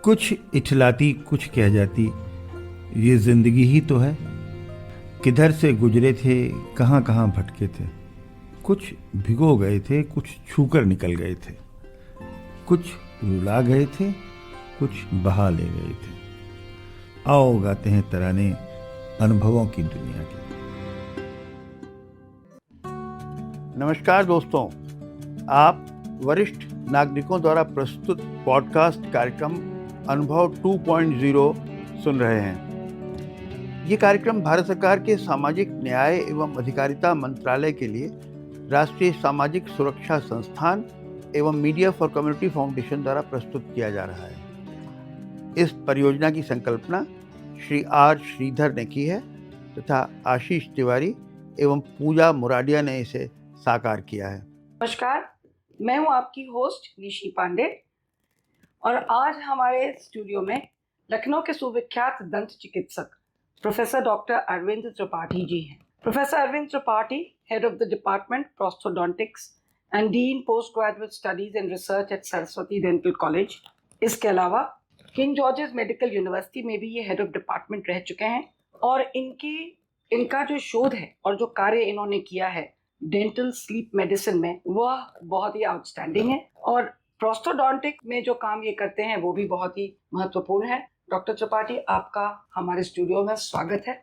कुछ इठलाती कुछ कह जाती, ये जिंदगी ही तो है। किधर से गुजरे थे, कहाँ कहाँ भटके थे। कुछ भिगो गए थे, कुछ छूकर निकल गए थे। कुछ रुला गए थे, कुछ बहा ले गए थे। आओ गाते हैं तराने अनुभवों की दुनिया के। नमस्कार दोस्तों, आप वरिष्ठ नागरिकों द्वारा प्रस्तुत पॉडकास्ट कार्यक्रम अनुभव 2.0 सुन रहे हैं। ये कार्यक्रम भारत सरकार के सामाजिक न्याय एवं अधिकारिता मंत्रालय के लिए राष्ट्रीय सामाजिक सुरक्षा संस्थान एवं मीडिया फॉर कम्युनिटी फाउंडेशन द्वारा प्रस्तुत किया जा रहा है। इस परियोजना की संकल्पना श्री आर श्रीधर ने की है तथा आशीष तिवारी एवं पूजा मुराडिया ने इसे साकार किया है। नमस्कार, मैं हूं आपकी होस्ट निशी पांडे और आज हमारे स्टूडियो में लखनऊ के सुविख्यात दंत चिकित्सक प्रोफेसर डॉक्टर अरविंद त्रिपाठी जी हैं। Professor Arvind Tripathi, head of the department prosthodontics and dean post graduate studies and research at Saraswati dental college. इसके अलावा किंग जॉर्जेस मेडिकल यूनिवर्सिटी में भी ये हेड ऑफ डिपार्टमेंट रह चुके हैं और इनका जो शोध है और जो कार्य इन्होंने किया है डेंटल स्लीप मेडिसिन में, वह बहुत ही आउटस्टैंडिंग है और प्रोस्थोडोंटिक में जो काम ये करते हैं वो भी बहुत ही महत्वपूर्ण है। डॉक्टर त्रिपाठी, आपका हमारे स्टूडियो में स्वागत है।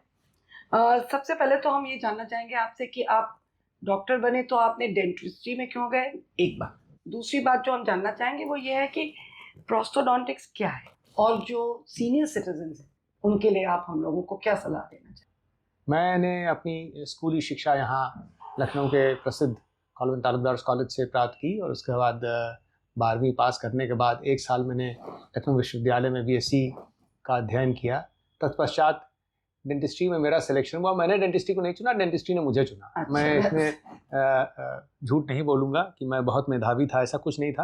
सबसे पहले तो हम ये जानना चाहेंगे आपसे कि आप डॉक्टर बने तो आपने डेंटिस्ट्री में क्यों गए, एक बात। दूसरी बात जो हम जानना चाहेंगे वो ये है कि प्रोस्थोडोंटिक्स क्या है और जो सीनियर सिटीजन हैं उनके लिए आप हम लोगों को क्या सलाह देना चाहेंगे। मैंने अपनी स्कूली शिक्षा यहाँ लखनऊ के प्रसिद्ध कॉलेज तालुकदार कॉलेज से प्राप्त की और उसके बाद 12वीं पास करने के बाद 1 साल मैंने लखनऊ विश्वविद्यालय में बीएससी का अध्ययन किया। तत्पश्चात डेंटिस्ट्री में मेरा सिलेक्शन हुआ। मैंने डेंटिस्ट्री को नहीं चुना, डेंटिस्ट्री ने मुझे चुना। अच्छा। मैं इसमें झूठ नहीं बोलूँगा कि मैं बहुत मेधावी था, ऐसा कुछ नहीं था।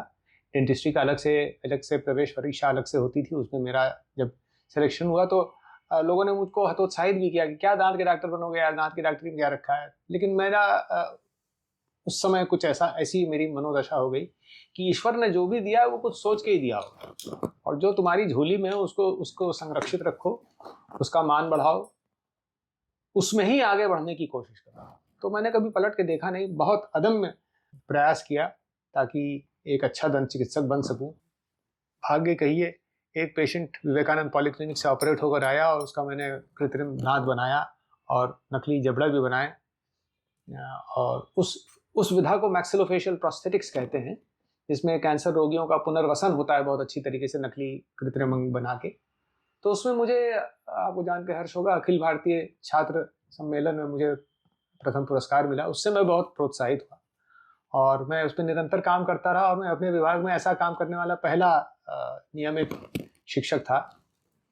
डेंटिस्ट्री का अलग से प्रवेश परीक्षा अलग से होती थी, उसमें मेरा जब सिलेक्शन हुआ तो लोगों ने मुझको हतोत्साहित भी किया कि क्या दांत के डॉक्टर बनोगे यार, दांत की डॉक्टरी में क्या रखा है। लेकिन मेरा उस समय कुछ ऐसी मेरी मनोदशा हो गई कि ईश्वर ने जो भी दिया है वो कुछ सोच के ही दिया होगा और जो तुम्हारी झोली में है उसको संरक्षित रखो, उसका मान बढ़ाओ, उसमें ही आगे बढ़ने की कोशिश करो। तो मैंने कभी पलट के देखा नहीं, बहुत अदम्य प्रयास किया ताकि एक अच्छा दंत चिकित्सक बन सकूं। भाग्य कहिए, एक पेशेंट विवेकानंद पॉलीक्लिनिक से ऑपरेट होकर आया और उसका मैंने कृत्रिम दांत बनाया और नकली जबड़ा भी बनाए और उस विधा को मैक्सिलोफेशियल प्रोस्थेटिक्स कहते हैं, जिसमें कैंसर रोगियों का पुनर्वसन होता है बहुत अच्छी तरीके से नकली कृत्रिम अंग बना के। तो उसमें मुझे, आपको जान के हर्ष होगा, अखिल भारतीय छात्र सम्मेलन में मुझे प्रथम पुरस्कार मिला। उससे मैं बहुत प्रोत्साहित हुआ और मैं उस पर निरंतर काम करता रहा और मैं अपने विभाग में ऐसा काम करने वाला पहला नियमित शिक्षक था।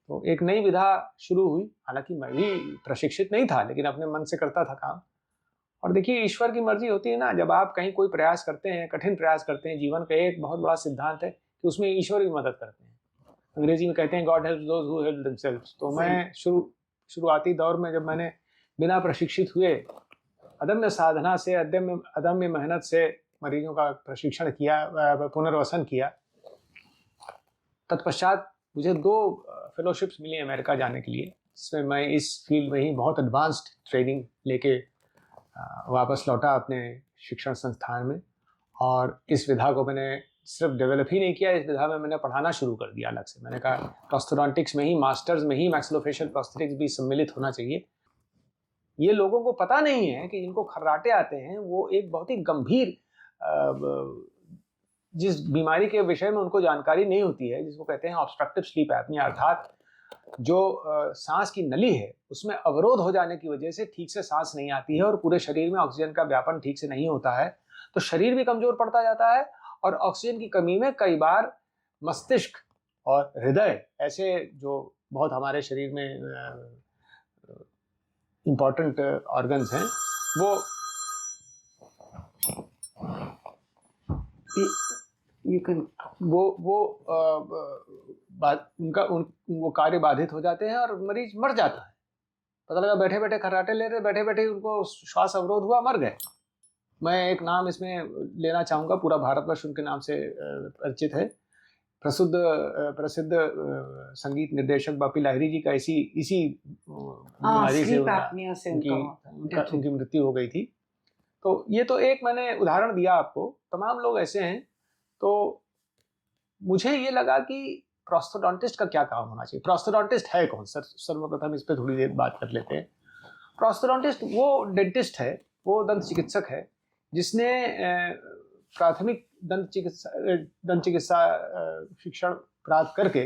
तो एक नई विधा शुरू हुई। हालांकि मैं भी प्रशिक्षित नहीं था, लेकिन अपने मन से करता था काम। और देखिए, ईश्वर की मर्जी होती है ना, जब आप कहीं कोई प्रयास करते हैं, कठिन प्रयास करते हैं, जीवन का एक बहुत बड़ा सिद्धांत है कि उसमें ईश्वर की मदद करते हैं। अंग्रेजी में कहते हैं God helps those who help themselves. तो मैं शुरुआती दौर में जब मैंने बिना प्रशिक्षित हुए अदम्य साधना से, अदम्य मेहनत से मरीजों का प्रशिक्षण किया, पुनर्वसन किया। तत्पश्चात मुझे 2 फेलोशिप्स मिली अमेरिका जाने के लिए, जिसमें मैं इस फील्ड में ही बहुत एडवांस्ड ट्रेनिंग लेके वापस लौटा अपने शिक्षण संस्थान में। और इस विधा को मैंने सिर्फ डेवलप ही नहीं किया, इस विधा में मैंने पढ़ाना शुरू कर दिया अलग से। मैंने कहा प्रोस्थोडोंटिक्स में ही, मास्टर्स में ही मैक्सिलोफेशियल प्रोस्थेटिक्स भी सम्मिलित होना चाहिए। ये लोगों को पता नहीं है कि जिनको खर्राटे आते हैं वो एक बहुत ही गंभीर जिस बीमारी के विषय में उनको जानकारी नहीं होती है, जिसको कहते हैं ऑब्स्ट्रक्टिव स्लीप एपनिया, अर्थात जो सांस की नली है उसमें अवरोध हो जाने की वजह से ठीक से सांस नहीं आती है और पूरे शरीर में ऑक्सीजन का व्यापन ठीक से नहीं होता है, तो शरीर भी कमजोर पड़ता जाता है और ऑक्सीजन की कमी में कई बार मस्तिष्क और हृदय, ऐसे जो बहुत हमारे शरीर में इम्पॉर्टेंट ऑर्गन्स हैं, वो वो कार्य बाधित हो जाते हैं और मरीज मर जाता है। पता लगा बैठे बैठे खर्राटे ले रहे, बैठे बैठे उनको श्वास अवरोध हुआ, मर गए। मैं एक नाम इसमें लेना चाहूँगा, पूरा भारतवर्ष उनके नाम से परिचित है। प्रसिद्ध संगीत निर्देशक बापी लाहिरी जी का इसी बीमारी से स्लीप एपनिया से उनकी मृत्यु हो गई थी। तो ये तो एक मैंने उदाहरण दिया आपको, तमाम लोग ऐसे हैं। तो मुझे ये लगा कि प्रोस्थोडोंटिस्ट का क्या काम होना चाहिए। प्रोस्थोडोंटिस्ट है कौन? सर्वप्रथम इस पे थोड़ी देर बात कर लेते हैं। प्रोस्थोडोंटिस्ट वो डेंटिस्ट है, वो दंत चिकित्सक है जिसने प्राथमिक दंत चिकित्सा शिक्षण प्राप्त करके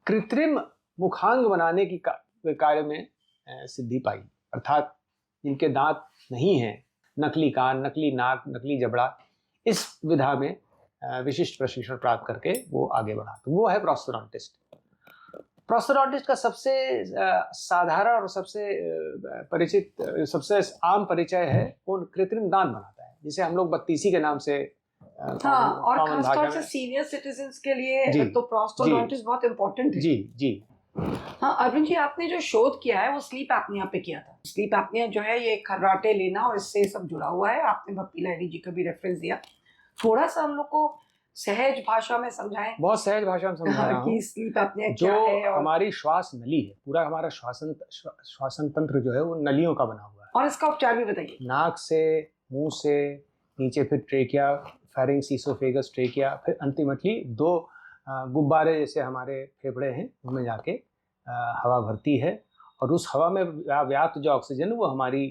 कृत्रिम मुखांग बनाने की कार्य में सिद्धि पाई। अर्थात जिनके दांत नहीं हैं, नकली कान, नकली नाक, नकली जबड़ा, इस विधा में विशिष्ट प्रशिक्षण प्राप्त करके वो आगे बढ़ा। तो वो है प्रोस्थोडोंटिस्ट। प्रोस्थोडोंटिस्ट का सबसे साधारण और सबसे आम परिचय है वो कृत्रिम दांत बनाता है, जिसे हम लोग बत्तीसी के नाम से और खासतौर से सीनियर सिटीजन्स के लिए तो प्रोस्थोडोंटिस्ट बहुत इम्पोर्टेंट है। जी। हाँ अरविंद जी, आपने जो शोध किया है वो स्लीप एपनिया पे किया था। स्लीप एपनिया जो है ये खर्राटे लेना और इससे सब जुड़ा हुआ है। आपने बापी लाहिरी जी का भी रेफरेंस दिया। थोड़ा सा हम लोग को सहज भाषा में समझाएं। बहुत सहज भाषा में समझा रहा हूं कि स्लीप एपनिया क्या है। और हमारी श्वास नली है, पूरा हमारा श्वासन तंत्र जो है वो नलियों का बना हुआ है। और इसका उपचार भी बताइए। नाक से, मुंह से नीचे, फिर ट्रेकिया, फेरिंग्स, ईसोफेगस, ट्रेकिया, फिर अल्टीमेटली दो गुब्बारे जैसे हमारे फेफड़े हैं उनमें जाके हवा भरती है और उस हवा में व्याप्त जो ऑक्सीजन वो हमारी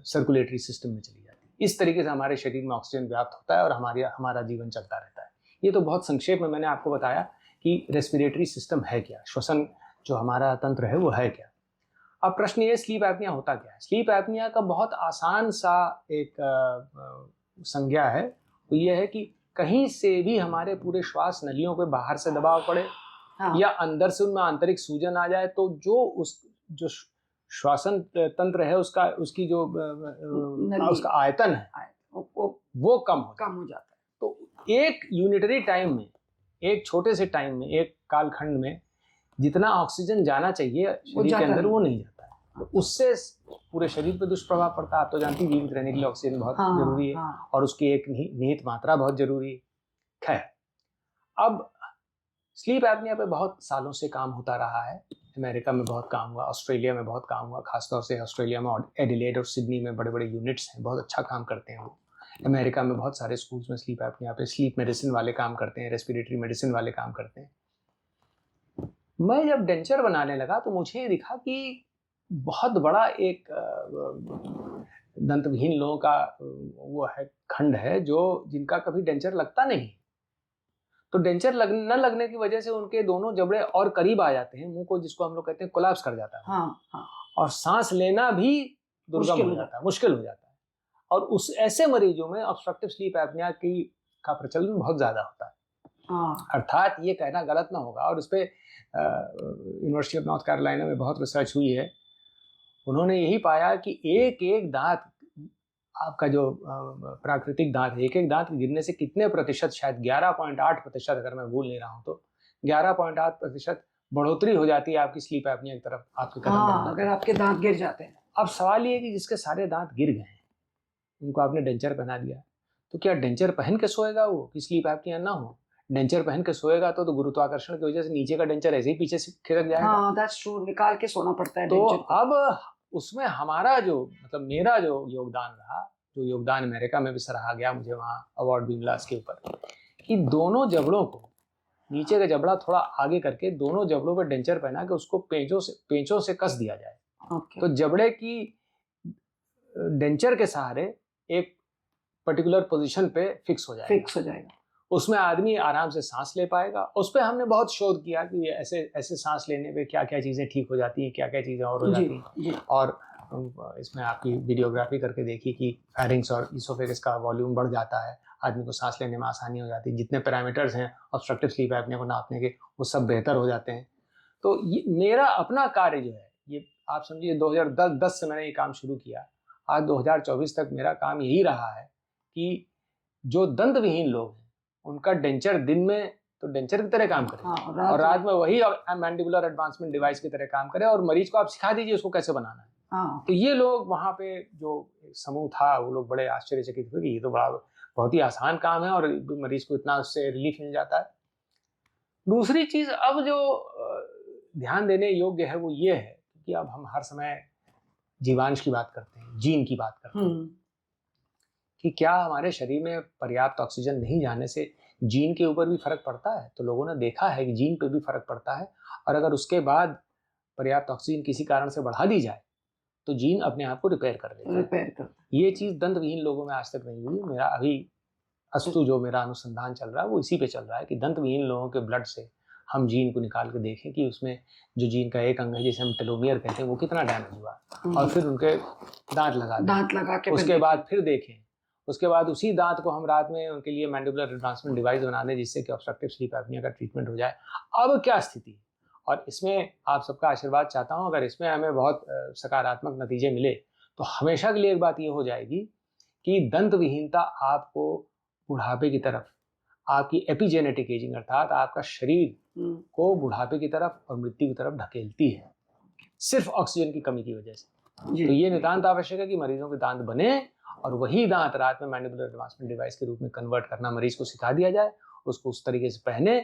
सर्कुलेटरी सिस्टम में चली जाती है। इस तरीके से हमारे शरीर में ऑक्सीजन व्याप्त होता है और हमारा जीवन चलता रहता है। ये तो बहुत संक्षेप में मैंने आपको बताया कि रेस्पिरेटरी सिस्टम है क्या, श्वसन जो हमारा तंत्र है वो है क्या। अब प्रश्न ये, स्लीप एपनिया होता क्या है? स्लीप एपनिया का बहुत आसान सा एक संज्ञा है, वो ये है कि कहीं से भी हमारे पूरे श्वास नलियों पे बाहर से दबाव पड़े या अंदर से उनमें आंतरिक सूजन आ जाए तो जो श्वासन तंत्र है उसकी जो उसका आयतन है वो कम हो जाता है। तो एक यूनिटरी टाइम में, एक छोटे से टाइम में, एक कालखंड में जितना ऑक्सीजन जाना चाहिए शरीर के अंदर वो नहीं जाता है। तो उससे पूरे शरीर पर दुष्प्रभाव पड़ता है। आप तो जानती हैं जीवित रहने के लिए ऑक्सीजन बहुत जरूरी है और उसकी एक निहित मात्रा बहुत जरूरी है। खैर, अब स्लीप एपनिया पे बहुत सालों से काम होता रहा है। अमेरिका में बहुत काम हुआ, ऑस्ट्रेलिया में बहुत काम हुआ, खासतौर से ऑस्ट्रेलिया में एडिलेड और सिडनी में बड़े बड़े यूनिट्स हैं, बहुत अच्छा काम करते हैं वो। अमेरिका में बहुत सारे स्कूल्स में स्लीप एपनिया पे स्लीप मेडिसिन वाले काम करते हैं, रेस्पिरेटरी मेडिसिन वाले काम करते हैं। मैं जब डेंचर बनाने लगा तो मुझे दिखा कि बहुत बड़ा एक दंतविहीन लोगों का वो है खंड है जो जिनका कभी डेंचर लगता नहीं। तो डेंचर न लगने की वजह से उनके दोनों जबड़े और करीब आ जाते हैं मुंह को, जिसको हम लोग कहते हैं कोलैप्स कर जाता है। और सांस लेना भी दुर्गम हो जाता है, मुश्किल हो जाता है। और उस ऐसे मरीजों में ऑब्स्ट्रक्टिव स्लीप एपनिया का प्रचलन बहुत ज्यादा होता है। अर्थात ये कहना गलत ना होगा, और उस पर यूनिवर्सिटी ऑफ नॉर्थ कैरोलिना में बहुत रिसर्च हुई है। उन्होंने यही पाया कि एक एक दांत, आपका जो प्राकृतिक दांत है, एक एक दांत गिरने से कितने प्रतिशत, शायद 11.8% अगर मैं भूल नहीं रहा हूँ तो 11.8% बढ़ोतरी हो जाती है आपकी स्लीप एपनिया की तरफ आपके कदम अगर आपके दांत गिर जाते हैं। अब सवाल ये है कि जिसके सारे दांत गिर गए हैं उनको आपने डेंचर पहना दिया, तो क्या डेंचर पहन के सोएगा वो कि स्लीप एपनिया ना हो? डेंचर पहन के सोएगा तो गुरुत्वाकर्षण की वजह से नीचे का डेंचर ऐसे ही पीछे से खिसक जाएगा। दैट्स ट्रू, निकाल के सोना पड़ता है। तो अब उसमें हमारा जो मतलब मेरा जो योगदान रहा, जो योगदान अमेरिका में भी सराहा गया, मुझे वहाँ अवार्ड भी मिला इसके ऊपर, कि दोनों जबड़ों को, नीचे का जबड़ा थोड़ा आगे करके दोनों जबड़ों पर डेंचर पहना के उसको पेंचों से कस दिया जाए। तो जबड़े की डेंचर के सहारे एक पर्टिकुलर पोजीशन पे फिक्स हो जाएगा। उसमें आदमी आराम से सांस ले पाएगा। उस पर हमने बहुत शोध किया कि ऐसे सांस लेने पे क्या क्या चीज़ें ठीक हो जाती हैं, क्या क्या चीज़ें और हो जाती हैं। और इसमें आपकी वीडियोग्राफी करके देखी कि फेरिंग्स और ईसोफेगस का वॉल्यूम बढ़ जाता है, आदमी को सांस लेने में आसानी हो जाती है। जितने पैरामीटर्स हैं ऑब्स्ट्रक्टिव स्लीप एपनिया को नापने के, वो सब बेहतर हो जाते हैं। तो ये मेरा अपना कार्य जो है, ये आप समझिए 2010 से मैंने ये काम शुरू किया, आज 2024 तक मेरा काम यही रहा है कि जो दंत विहीन लोग हैं उनका डेंचर दिन में तो डेंचर की तरह काम करे और रात में वही मैंडिबुलर एडवांसमेंट डिवाइस की तरह काम करे, और मरीज को आप सिखा दीजिए उसको कैसे बनाना है। तो ये लोग वहाँ पे जो समूह था वो लोग बड़े आश्चर्यचकित हुए कि ये तो बहुत ही आसान काम है और मरीज को इतना उससे रिलीफ मिल जाता है। दूसरी चीज अब जो ध्यान देने योग्य है वो ये है कि अब हम हर समय जीवांश की बात करते हैं, जीन की बात करते हैं कि क्या हमारे शरीर में पर्याप्त ऑक्सीजन नहीं जाने से जीन के ऊपर भी फर्क पड़ता है। तो लोगों ने देखा है कि जीन पे भी फर्क पड़ता है, और अगर उसके बाद पर्याप्त ऑक्सीजन किसी कारण से बढ़ा दी जाए तो जीन अपने आप को रिपेयर कर लेता है। ये चीज दंत विहीन लोगों में आज तक नहीं हुई। मेरा अभी अस्तु जो मेरा अनुसंधान चल रहा है वो इसी पे चल रहा है कि दंत विहीन लोगों के ब्लड से हम जीन को निकाल के देखें कि उसमें जो जीन का एक अंग है जिसे हम टेलोमियर कहते हैं वो कितना डैमेज हुआ, और फिर उनके दांत लगा के उसके बाद फिर देखें। उसके बाद उसी दांत को हम रात में उनके लिए मैंडिबुलर एडवांसमेंट डिवाइस बना दें जिससे कि ऑब्स्ट्रक्टिव स्लीप एपनिया का ट्रीटमेंट हो जाए। अब क्या स्थिति है, और इसमें आप सबका आशीर्वाद चाहता हूँ। अगर इसमें हमें बहुत सकारात्मक नतीजे मिले तो हमेशा के लिए एक बात ये हो जाएगी कि दंत विहीनता आपको बुढ़ापे की तरफ, आपकी एपिजेनेटिक एजिंग अर्थात आपका शरीर को बुढ़ापे की तरफ और मृत्यु की तरफ ढकेलती है, सिर्फ ऑक्सीजन की कमी की वजह से। तो ये नितांत आवश्यक है कि मरीजों के दांत बने और वही दांत रात में मैंडिबुलर एडवांसमेंट डिवाइस के रूप में कन्वर्ट करना मरीज को सिखा दिया जाए, उसको उस तरीके से पहने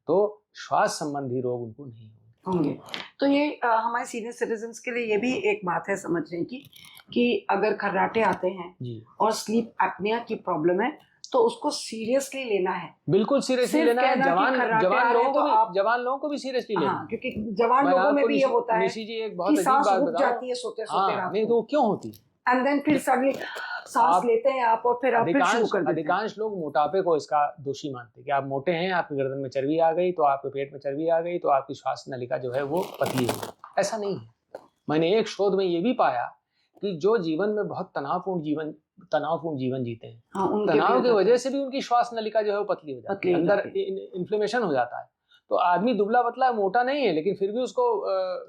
तो श्वास संबंधी रोग उनको नहीं होंगे। तो ये हमारे सीनियर सिटीजन्स के लिए ये भी एक बात है समझने की कि अगर खर्राटे आते हैं जी और स्लीप एपनिया की प्रॉब्लम है तो उसको सीरियसली लेना है, बिल्कुल सीरियसली लेना है। जवान लोगों को भी सीरियसली लेना है, क्योंकि जवान लोगों में भी ये होता है निशी जी एक बहुत कि अजीब सांस बात रुक बताओ। जाती है सोते सोते रात नहीं को, तो वो क्यों होती है? एंड देन फिर सडनली सांस लेते हैं आप और फिर आप फिर शुरू कर देते हैं। अधिकांश लोग मोटापे को इसका दोषी मानते हैं कि आप मोटे हैं, आपकी गर्दन में चर्बी आ गई तो आपके पेट में चर्बी आ गई तो आपकी श्वास नलिका जो है वो पतली हो गई। ऐसा नहीं है। मैंने एक शोध में ये भी पाया कि जो जीवन में बहुत तनावपूर्ण जीवन जीते हैं, तनाव की वजह से भी उनकी श्वास नलिका जो है वो पतली हो जाती है, अंदर इन्फ्लेमेशन हो जाता है। तो आदमी दुबला पतला मोटा नहीं है लेकिन फिर भी उसको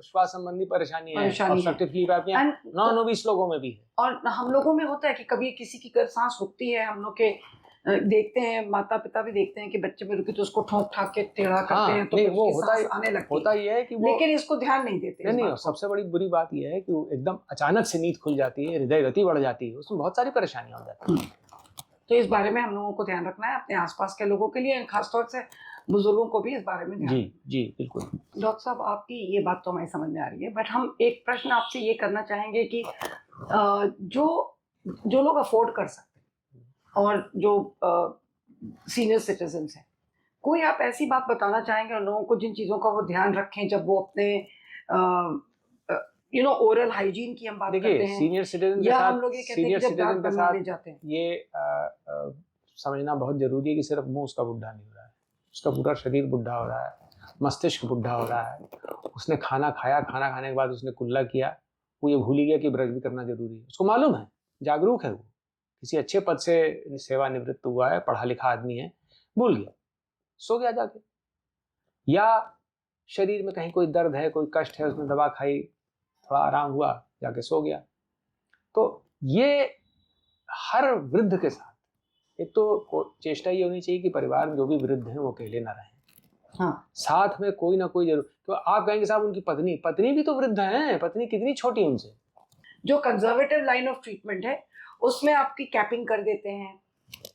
श्वास संबंधी परेशानी है, obstructive sleep apnoea non obese लोगों में भी है। और हम लोगों में होता है कि कभी किसी की सांस रुकती है, हम लोग के देखते हैं, माता पिता भी देखते हैं कि बच्चे में रुकी तो उसको ठोक ठाक के टेढ़ा करते हैं तो नहीं, वो आने लगती होता ये है कि वो, लेकिन इसको ध्यान नहीं देते। नहीं, सबसे बड़ी बुरी बात यह है कि वो एकदम अचानक से नींद खुल जाती है, हृदय गति बढ़ जाती है, उसमें बहुत सारी परेशानियां हो जाती हैं। तो इस बारे में हम लोगों को ध्यान रखना है, अपने आसपास के लोगों के लिए, खासतौर से बुजुर्गों को भी इस बारे में ध्यान। जी बिल्कुल। डॉक्टर साहब आपकी ये बात तो हमें समझ में आ रही है, बट हम एक प्रश्न आपसे ये करना चाहेंगे कि जो लोग अफोर्ड कर सकते हैं और जो सीनियर सिटीजन्स हैं, कोई आप ऐसी बात बताना चाहेंगे उन लोगों को जिन चीज़ों का वो ध्यान रखें जब वो अपने ओरल हाइजीन की हम बात करते हैं, सीनियर सिटीजन या हम लोग ये कहते हैं कि जब दांत बनवाने जाते हैं, ये समझना बहुत जरूरी है कि सिर्फ मुंह उसका बुढ़ा नहीं हो रहा है, उसका पूरा शरीर बुढ़ा हो रहा है, मस्तिष्क बुढ़ा हो रहा है। उसने खाना खाया, खाना खाने के बाद उसने कुल्ला किया, वो ये भूल ही गया कि ब्रश भी करना जरूरी है। उसको मालूम है, जागरूक है, वो किसी अच्छे पद से सेवानिवृत्त हुआ है, पढ़ा लिखा आदमी है, भूल गया, सो गया जाके। या शरीर में कहीं कोई दर्द है, कोई कष्ट है, उसने दवा खाई, थोड़ा आराम हुआ, जाके सो गया। तो ये हर वृद्ध के साथ एक तो चेष्टा ये होनी चाहिए कि परिवार में जो भी वृद्ध हैं वो अकेले ना रहें। हाँ, साथ में कोई ना कोई जरूर। तो आप कहेंगे साहब उनकी पत्नी भी तो वृद्ध है, पत्नी कितनी छोटी है उनसे। जो कंजर्वेटिव लाइन ऑफ ट्रीटमेंट है उसमें आपकी कैपिंग कर देते हैं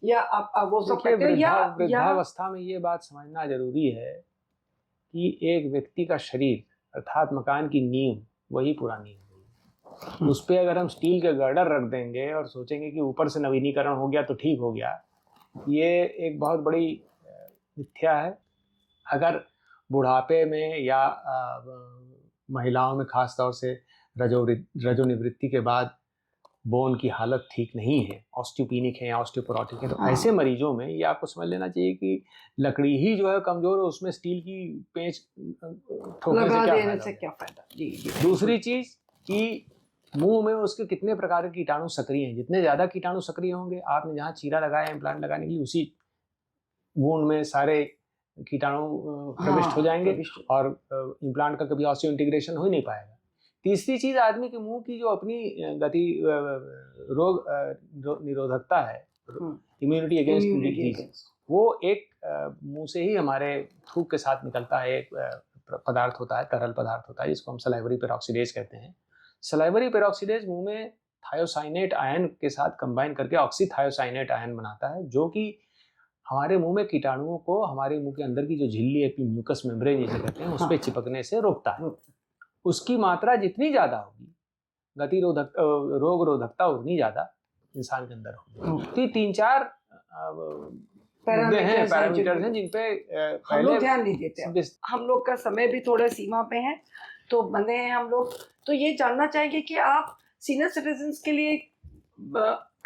या आप वो सब करते हैं, या वृद्धावस्था में ये बात समझना जरूरी है कि एक व्यक्ति का शरीर अर्थात मकान की नींव वही पुरानी है। उस पर अगर हम स्टील के गर्डर रख देंगे और सोचेंगे कि ऊपर से नवीनीकरण हो गया तो ठीक हो गया, ये एक बहुत बड़ी मिथ्या है। अगर बुढ़ापे में या महिलाओं में खास तौर से रजोनिवृत्ति के बाद बोन की हालत ठीक नहीं है, ऑस्टियोपेनिक है या ऑस्टियोपोरोटिक है, तो ऐसे मरीजों में ये आपको समझ लेना चाहिए कि लकड़ी ही जो है कमजोर है, उसमें स्टील की पेंच ठोकने से क्या फायदा। जी। दूसरी चीज कि मुंह में उसके कितने प्रकार के कीटाणु सक्रिय हैं। जितने ज्यादा कीटाणु सक्रिय होंगे, आपने जहाँ चीरा लगाया इम्प्लांट लगाने के लिए, उसी वुंड में सारे कीटाणु प्रविष्ट हो जाएंगे और इम्प्लांट का कभी ऑस्टियो इंटीग्रेशन हो ही नहीं पाएगा। तीसरी चीज, आदमी के मुंह की जो अपनी गति रोग निरोधकता है, इम्यूनिटी अगेंस्ट डिजीज, वो एक मुंह से ही हमारे थूक के साथ निकलता है, एक पदार्थ होता है, तरल पदार्थ होता है, जिसको हम सलाइवरी पेरोक्सीडेज कहते हैं। सलाइवरी पेरोक्सीडेज मुंह में थायोसाइनेट आयन के साथ कंबाइन करके ऑक्सीथायोसाइनेट आयन बनाता है, जो कि हमारे मुंह में कीटाणुओं को हमारे मुंह के अंदर की जो झिल्ली है, म्यूकस मेम्ब्रेन जिसे कहते हैं, उस पर चिपकने से रोकता है। उसकी मात्रा जितनी ज़्यादा होगी, रोग रोधकता उतनी ज़्यादा इंसान के अंदर होगी। तो ये 3-4 मुद्दे हैं, पैरामीटर्स हैं जिन पे हम लोग ध्यान नहीं देते। हम लोग का समय भी थोड़ा सीमा पे है, तो बंदे हैं हम लोग। तो ये जानना चाहेंगे कि आप सीनियर सिटीजन्स के लिए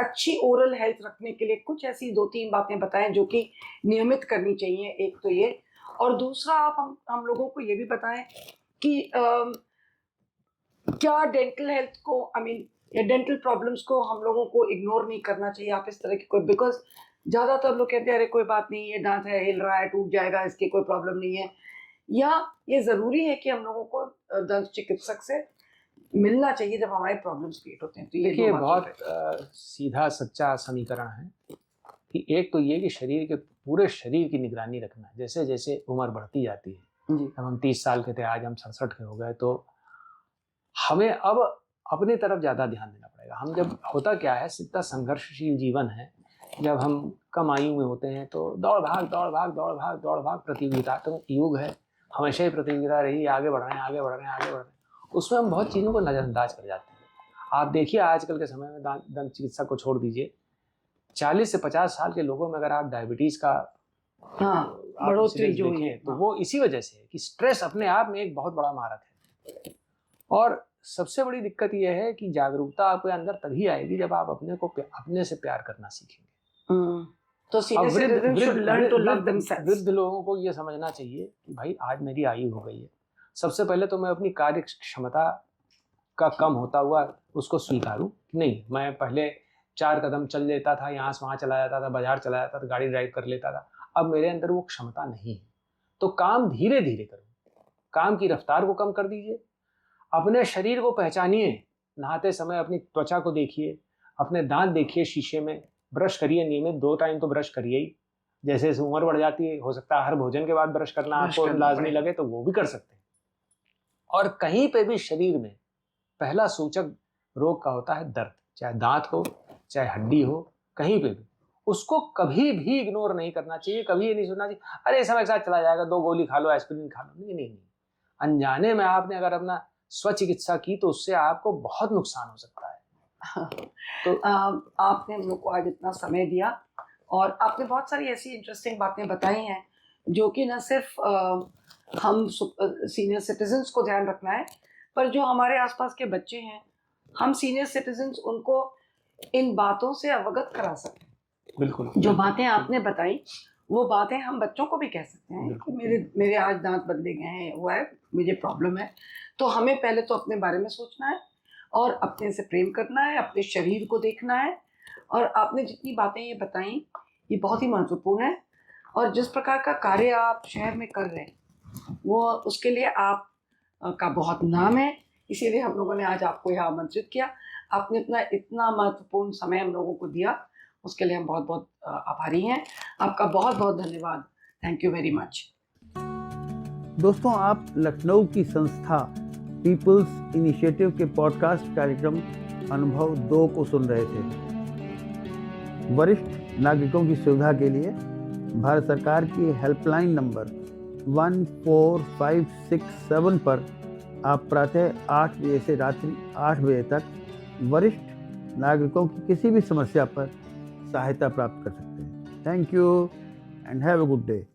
अच्छी ओरल हेल्थ रखने के लिए कुछ ऐसी 2-3 बातें बताएं जो कि नियमित करनी चाहिए। एक तो ये, और दूसरा आप हम लोगों को ये भी बताएं कि क्या डेंटल हेल्थ को या डेंटल प्रॉब्लम्स को हम लोगों को इग्नोर नहीं करना चाहिए। आप इस तरह की कोई, बिकॉज ज़्यादातर लोग कहते हैं अरे कोई बात नहीं, ये दांत है, हिल रहा है, टूट जाएगा, इसकी कोई प्रॉब्लम नहीं है। या ये ज़रूरी है कि हम लोगों को दंत चिकित्सक से मिलना चाहिए जब हमारे प्रॉब्लम्स क्रिएट होते हैं। तो ये बहुत सीधा सच्चा समीकरण है कि एक तो ये कि शरीर के पूरे शरीर की निगरानी रखना। जैसे जैसे उम्र बढ़ती जाती है, जब हम 30 साल के थे, आज हम 67 के हो गए, तो हमें अब अपनी तरफ ज़्यादा ध्यान देना पड़ेगा। हम जब, होता क्या है, इतना संघर्षशील जीवन है, जब हम कम आयु में होते हैं तो दौड़ भाग प्रतियोगिता तो युग है, हमेशा ही प्रतियोगिता रही, आगे बढ़ रहे हैं, उसमें हम बहुत चीज़ों को नज़रअंदाज कर जाते हैं। आप देखिए आजकल के समय में दंत चिकित्सा को छोड़ दीजिए, 40 से 50 साल के लोगों में अगर आप डायबिटीज़ का बढ़ोतरी जो है, तो वो इसी वजह से है कि स्ट्रेस अपने आप में एक बहुत बड़ा मारक है। और सबसे बड़ी दिक्कत यह है कि जागरूकता आपके अंदर तभी आएगी जब आप अपने से प्यार करना सीखेंगे। तो वृद्ध लोगों को ये समझना चाहिए कि भाई आज मेरी आयु हो गई है, सबसे पहले तो मैं अपनी कार्य क्षमता का कम होता हुआ उसको स्वीकारूं। नहीं, मैं पहले 4 कदम चल लेता था, यहाँ से वहाँ चला जाता था, बाजार चला जाता था, गाड़ी ड्राइव कर लेता था, अब मेरे अंदर वो क्षमता नहीं है। तो काम धीरे धीरे करूँ, काम की रफ्तार को कम कर दीजिए, अपने शरीर को पहचानिए, नहाते समय अपनी त्वचा को देखिए, अपने दांत देखिए शीशे में, ब्रश करिए नियमित, 2 टाइम तो ब्रश करिए ही। जैसे जैसे उम्र बढ़ जाती है, हो सकता है हर भोजन के बाद ब्रश करना आपको लाजमी लगे, तो वो भी कर सकते हैं। और कहीं पे भी शरीर में पहला सूचक रोग का होता है दर्द, चाहे दांत हो चाहे हड्डी हो, कहीं पे भी उसको कभी भी इग्नोर नहीं करना चाहिए। कभी ये नहीं सोचना चाहिए अरे समय के साथ चला जाएगा, 2 गोली खा लो, एस्पिरिन खा लो। नहीं, अनजाने में आपने अगर अपना स्वचिकित्सा की तो उससे आपको बहुत नुकसान हो सकता है। तो आपने हम लोग को आज इतना समय दिया और आपने बहुत सारी ऐसी इंटरेस्टिंग बातें बताई हैं जो कि न सिर्फ हम सीनियर सिटीजन्स को ध्यान रखना है, पर जो हमारे आसपास के बच्चे हैं, हम सीनियर सिटीजन्स उनको इन बातों से अवगत करा सकते हैं। बिल्कुल, जो बातें आपने बताई वो बातें हम बच्चों को भी कह सकते हैं कि मेरे आज दांत बदले गए हैं, वो है, मुझे प्रॉब्लम है। तो हमें पहले तो अपने बारे में सोचना है और अपने से प्रेम करना है, अपने शरीर को देखना है। और आपने जितनी बातें ये बताई ये बहुत ही महत्वपूर्ण है, और जिस प्रकार का कार्य आप शहर में कर रहे हैं वो उसके लिए आप का बहुत नाम है। इसीलिए हम लोगों ने आज आपको यहाँ आमंत्रित किया। आपने अपना इतना महत्वपूर्ण समय हम लोगों को दिया, उसके लिए हम बहुत बहुत आभारी हैं। आपका बहुत बहुत धन्यवाद। Thank you very much. दोस्तों, आप लखनऊ की संस्था पीपल्स इनिशिएटिव के पॉडकास्ट कार्यक्रम अनुभव 2 को सुन रहे थे। वरिष्ठ नागरिकों की सुविधा के लिए भारत सरकार की हेल्पलाइन नंबर 14567 पर आप प्रातः 8 बजे से रात्रि 8 बजे तक वरिष्ठ नागरिकों की किसी भी समस्या पर सहायता प्राप्त कर सकते हैं। Thank you and have a good day.